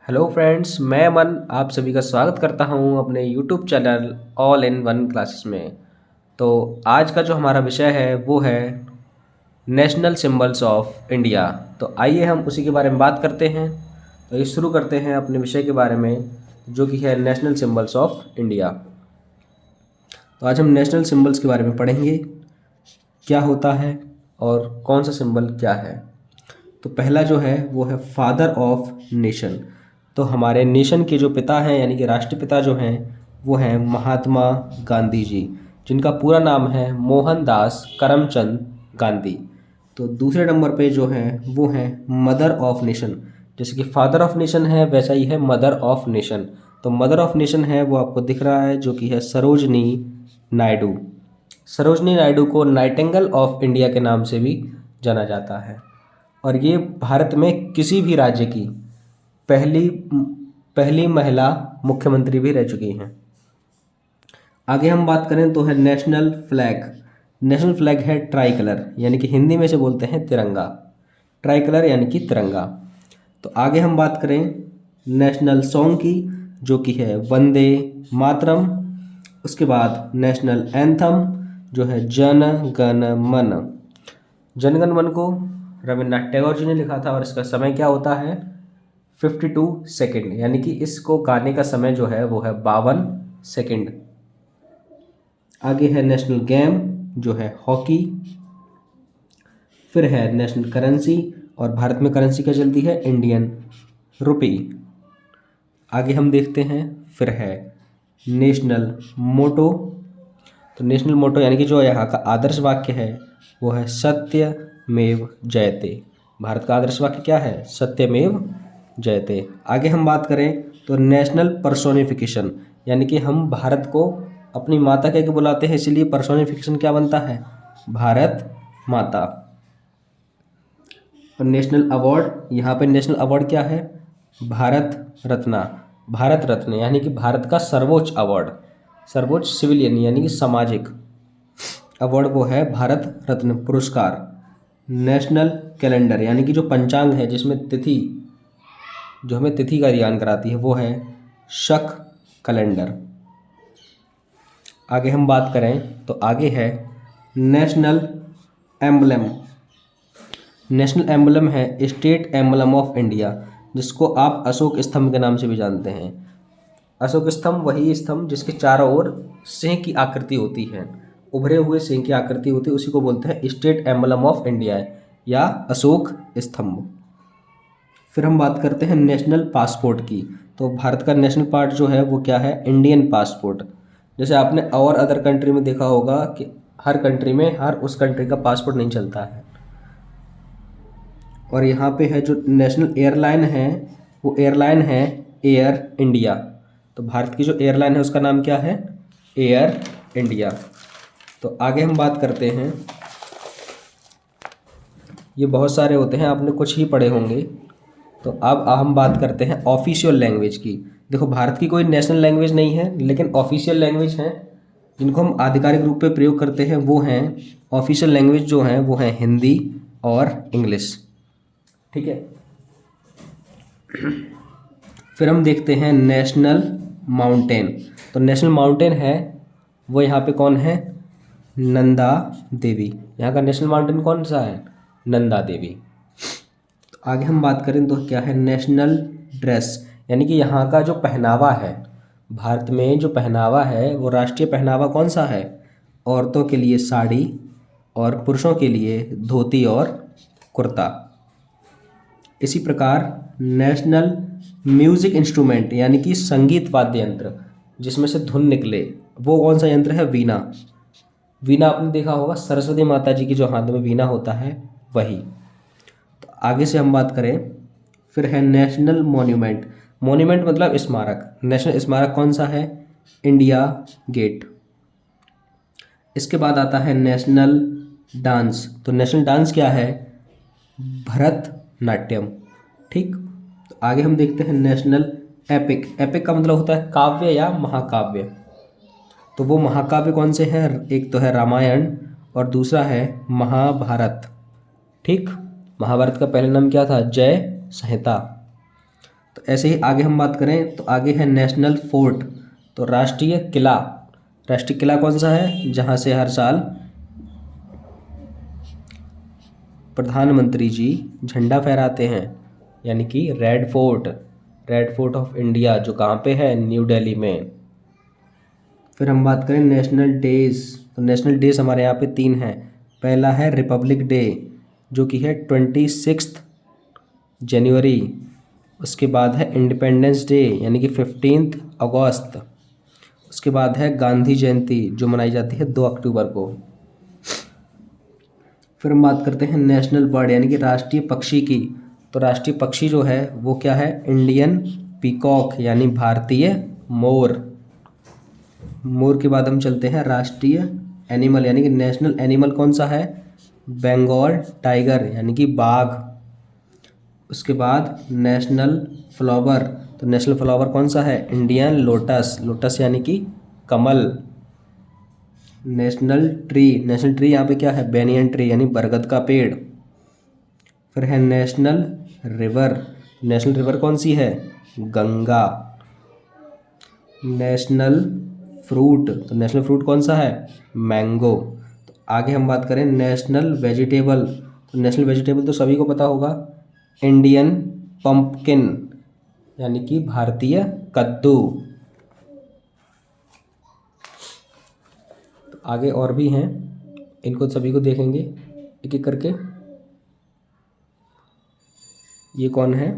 Hello friends, मैं अमन आप सभी का स्वागत करता हूं अपने YouTube channel all in one classes में। तो आज का जो हमारा विषय है वो है नेशनल सिंबल्स ऑफ इंडिया। तो आइए हम उसी के बारे में बात करते हैं। तो ये शुरू करते हैं अपने विषय के बारे में, जो कि है नेशनल सिंबल्स ऑफ इंडिया। तो आज हम नेशनल सिंबल्स के बारे में पढ़ेंगे, क्या होता है और कौन सा सिंबल क्या है। तो पहला जो है वो है फादर ऑफ नेशन। तो हमारे नेशन के जो पिता हैं यानी कि राष्ट्रपिता जो हैं वो हैं महात्मा गांधी जी, जिनका पूरा नाम है मोहनदास करमचंद गांधी। तो दूसरे नंबर पे जो है वो हैं मदर ऑफ नेशन। जैसे कि फादर ऑफ नेशन है वैसा ही है मदर ऑफ नेशन। तो मदर ऑफ नेशन है वो आपको दिख रहा है, जो कि है सरोजनी नायडू। सरोजनी नायडू को नाइटिंगेल ऑफ इंडिया के नाम से भी जाना जाता है, और ये भारत में किसी भी राज्य की पहली पहली महिला मुख्यमंत्री भी रह चुकी हैं। आगे हम बात करें तो है नेशनल फ्लैग। नेशनल फ्लैग है ट्राई कलर, यानी कि हिंदी में से बोलते हैं तिरंगा। ट्राई कलर यानी कि तिरंगा। तो आगे हम बात करें नेशनल सॉन्ग की, जो कि है वंदे मातरम। उसके बाद नेशनल एंथम जो है जन गण मन। जन गण मन को रविन्द्रनाथ टैगोर जी ने लिखा था, और इसका समय क्या होता है 52 सेकेंड, यानी कि इसको गाने का समय जो है वो है 52 सेकेंड। आगे है नेशनल गेम जो है हॉकी। फिर है नेशनल करेंसी, और भारत में करेंसी क्या चलती है इंडियन रुपी। आगे हम देखते हैं फिर है नेशनल मोटो। तो नेशनल मोटो यानी कि जो यहाँ का आदर्श वाक्य है वो है सत्यमेव जयते। भारत का आदर्श वाक्य क्या है? सत्यमेव जयते। आगे हम बात करें तो नेशनल पर्सोनिफिकेशन, यानी कि हम भारत को अपनी माता कह के बुलाते हैं, इसीलिए पर्सोनिफिकेशन क्या बनता है? भारत माता। और नेशनल अवार्ड, यहाँ पे नेशनल अवार्ड क्या है? भारत रत्ना। भारत रत्न यानी कि भारत का सर्वोच्च अवार्ड, सर्वोच्च सिविलियन यानी कि सामाजिक अवार्ड वो है भारत रत्न पुरस्कार। नेशनल कैलेंडर यानी कि जो पंचांग है, जिसमें तिथि, जो हमें तिथि का ज्ञान कराती है, वो है शक कैलेंडर। आगे हम बात करें तो आगे है नेशनल एम्बलम। नेशनल एम्बलम है स्टेट एम्बलम ऑफ इंडिया, जिसको आप अशोक स्तंभ के नाम से भी जानते हैं। अशोक स्तंभ वही स्तंभ जिसके चारों ओर सिंह की आकृति होती है, उभरे हुए सिंह की आकृति होती है, उसी को बोलते हैं स्टेट एम्बलम ऑफ इंडिया या अशोक स्तंभ। फिर हम बात करते हैं नेशनल पासपोर्ट की। तो भारत का नेशनल पार्ट जो है वो क्या है? Indian passport. जैसे आपने और अदर कंट्री में देखा होगा कि हर कंट्री में हर उस कंट्री का पासपोर्ट नहीं चलता है। और यहाँ पे है जो नेशनल एयरलाइन है वो एयरलाइन है एयर इंडिया। तो भारत की जो एयरलाइन है उसका नाम क्या है? Air India. तो आगे हम बात करते हैं, ये बहुत सारे होते हैं, आपने कुछ ही पढ़े होंगे। तो अब हम बात करते हैं ऑफिशियल लैंग्वेज की। देखो, भारत की कोई नेशनल लैंग्वेज नहीं है, लेकिन ऑफिशियल लैंग्वेज हैं जिनको हम आधिकारिक रूप पे प्रयोग करते हैं, वो हैं ऑफिशियल लैंग्वेज जो हैं वो हैं हिंदी और इंग्लिश। ठीक है। फिर हम देखते हैं नेशनल माउंटेन। तो नेशनल माउंटेन है वो यहाँ पे कौन है? नंदा देवी। यहाँ का नेशनल माउंटेन कौन सा है? नंदा देवी। तो आगे हम बात करें तो क्या है नेशनल ड्रेस, यानी कि यहाँ का जो पहनावा है, भारत में जो पहनावा है वो राष्ट्रीय पहनावा कौन सा है? औरतों के लिए साड़ी और पुरुषों के लिए धोती और कुर्ता। इसी प्रकार नेशनल म्यूजिक इंस्ट्रूमेंट यानी कि संगीत वाद्य यंत्र जिसमें से धुन निकले, वो कौन सा यंत्र है? वीणा। वीणा आपने देखा होगा, सरस्वती माता जी की जो हाथ में वीणा होता है वही। तो आगे से हम बात करें, फिर है नेशनल मॉन्यूमेंट। मॉन्यूमेंट मतलब स्मारक। नेशनल स्मारक कौन सा है? India Gate. इसके बाद आता है नेशनल डांस। तो नेशनल डांस क्या है? भरतनाट्यम। ठीक। तो आगे हम देखते हैं नेशनल एपिक। एपिक का मतलब होता है काव्य या महाकाव्य। तो वो महाकाव्य कौन से हैं? एक तो है रामायण और दूसरा है महाभारत। ठीक। महाभारत का पहला नाम क्या था? जय संहिता। तो ऐसे ही आगे हम बात करें तो आगे है नेशनल फोर्ट, तो राष्ट्रीय किला। राष्ट्रीय किला कौन सा है? जहाँ से हर साल प्रधानमंत्री जी झंडा फहराते हैं, यानी कि red fort, red fort of India, जो कहाँ पे है? न्यू दिल्ली में। फिर हम बात करें नेशनल डेज, तो नेशनल डेज हमारे यहाँ पे 3 हैं। पहला है रिपब्लिक डे, जो कि है 26 जनवरी। उसके बाद है इंडिपेंडेंस डे, यानी कि 15 अगस्त। उसके बाद है गांधी जयंती, जो मनाई जाती है 2 अक्टूबर को। फिर हम बात करते हैं नेशनल बर्ड, यानी कि राष्ट्रीय पक्षी की। तो राष्ट्रीय पक्षी जो है वो क्या है? इंडियन पीकॉक, यानी भारतीय मोर। मोर के बाद हम चलते हैं राष्ट्रीय एनिमल, यानी कि नेशनल एनिमल कौन सा है? बंगाल टाइगर, यानी कि बाघ। उसके बाद नेशनल फ्लावर, तो नेशनल फ्लावर कौन सा है? इंडियन लोटस, लोटस यानी कि कमल। नेशनल ट्री, नेशनल ट्री यहाँ पे क्या है? बेनियन ट्री, यानी बरगद का पेड़। फिर है नेशनल रिवर, नेशनल रिवर कौन सी है? गंगा। नेशनल फ्रूट, तो नेशनल फ्रूट कौन सा है? मैंगो। तो आगे हम बात करें नेशनल वेजिटेबल, तो नेशनल वेजिटेबल तो सभी को पता होगा, इंडियन पंपकिन, यानी कि भारतीय कद्दू। तो आगे और भी हैं, इनको सभी को देखेंगे एक एक करके। ये कौन है?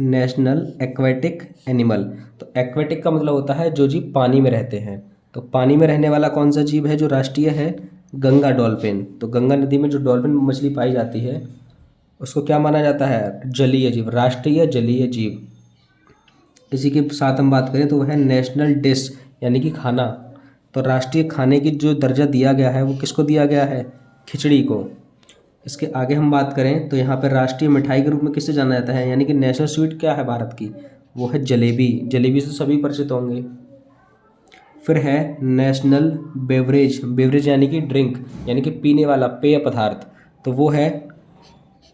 नेशनल एक्वेटिक एनिमल, तो एक्वेटिक का मतलब होता है जो जीव पानी में रहते हैं। तो पानी में रहने वाला कौन सा जीव है जो राष्ट्रीय है? गंगा डॉल्फिन। तो गंगा नदी में जो डॉल्फिन मछली पाई जाती है उसको क्या माना जाता है? जलीय जीव, राष्ट्रीय जलीय जीव। इसी के साथ हम बात करें तो वह है नेशनल डिश, यानी कि खाना। तो राष्ट्रीय खाने की जो दर्जा दिया गया है वो किसको दिया गया है? खिचड़ी को। इसके आगे हम बात करें तो यहाँ पर राष्ट्रीय मिठाई के रूप में किसे जाना जाता है? यानी कि नेशनल स्वीट क्या है भारत की? वो है जलेबी। जलेबी से सभी परिचित होंगे। फिर है नेशनल बेवरेज, बेवरेज यानी कि ड्रिंक, यानी कि पीने वाला पेय पदार्थ। तो वो है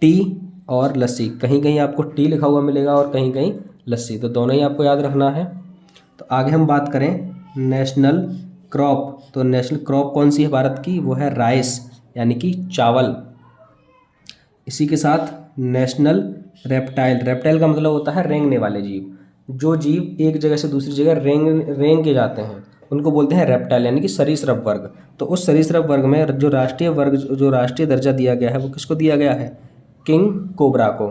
टी और लस्सी। कहीं कहीं आपको टी लिखा हुआ मिलेगा और कहीं कहीं लस्सी, तो दोनों ही आपको याद रखना है। तो आगे हम बात करें नेशनल क्रॉप, तो नेशनल क्रॉप कौन सी है भारत की? वो है राइस, यानी कि चावल। इसी के साथ नेशनल रेप्टाइल, रेप्टाइल का मतलब होता है रेंगने वाले जीव। जो जीव एक जगह से दूसरी जगह रेंग के जाते हैं उनको बोलते हैं रेप्टाइल, यानी कि सरीसृप वर्ग। तो उस सरीसृप वर्ग में जो राष्ट्रीय वर्ग, जो राष्ट्रीय दर्जा दिया गया है वो किसको दिया गया है? किंग कोबरा को।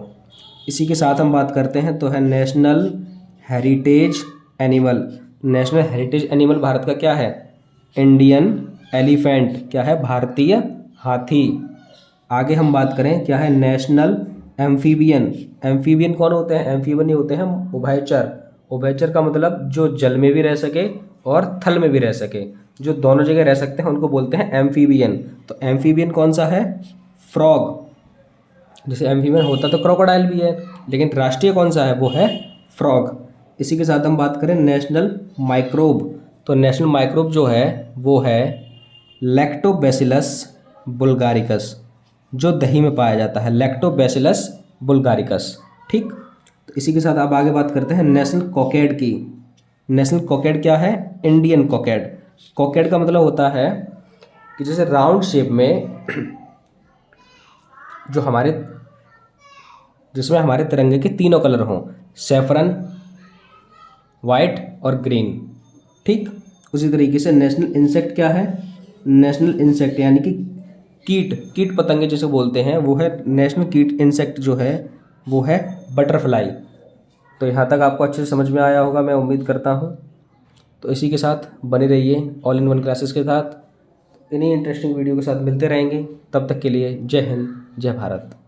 इसी के साथ हम बात करते हैं तो है national heritage animal. National heritage animal Bharat का क्या है? इंडियन एलिफेंट, क्या है? भारतीय हाथी। आगे हम बात करें क्या है? National amphibian. एम्फीबियन कौन होते हैं? एम्फीबियन ये होते हैं उभयचर। उभयचर का मतलब जो जल में भी रह सके और थल में भी रह सके, जो दोनों जगह रह सकते हैं उनको बोलते हैं एम्फीबियन। तो एम्फीबियन कौन सा है? फ्रॉग। जैसे एम्फीबियन होता तो क्रोकोडाइल भी है, लेकिन राष्ट्रीय कौन सा है? वो है फ्रॉग। इसी के साथ हम बात करें नेशनल माइक्रोब, तो नेशनल माइक्रोब जो है वो है लैक्टोबैसिलस बुल्गारिकस, जो दही में पाया जाता है, लैक्टोबैसिलस बुल्गारिकस। ठीक, तो इसी के साथ अब आगे बात करते हैं नेशनल कॉकेड की। नेशनल कॉकेड क्या है? इंडियन कॉकेड। कॉकेड का मतलब होता है कि जैसे राउंड शेप में जो हमारे, जिसमें हमारे तिरंगे के तीनों कलर हों, सैफरन, वाइट और ग्रीन। ठीक, उसी तरीके से नेशनल इंसेक्ट क्या है? नेशनल इंसेक्ट यानी कि कीट, कीट पतंगे जिसे बोलते हैं वो है नेशनल कीट इंसेक्ट जो है वो है बटरफ्लाई। तो यहाँ तक आपको अच्छे से समझ में आया होगा, मैं उम्मीद करता हूँ। तो इसी के साथ बने रहिए ऑल इन वन क्लासेस के साथ। इन्हीं इंटरेस्टिंग वीडियो के साथ मिलते रहेंगे। तब तक के लिए जय हिंद, जय भारत।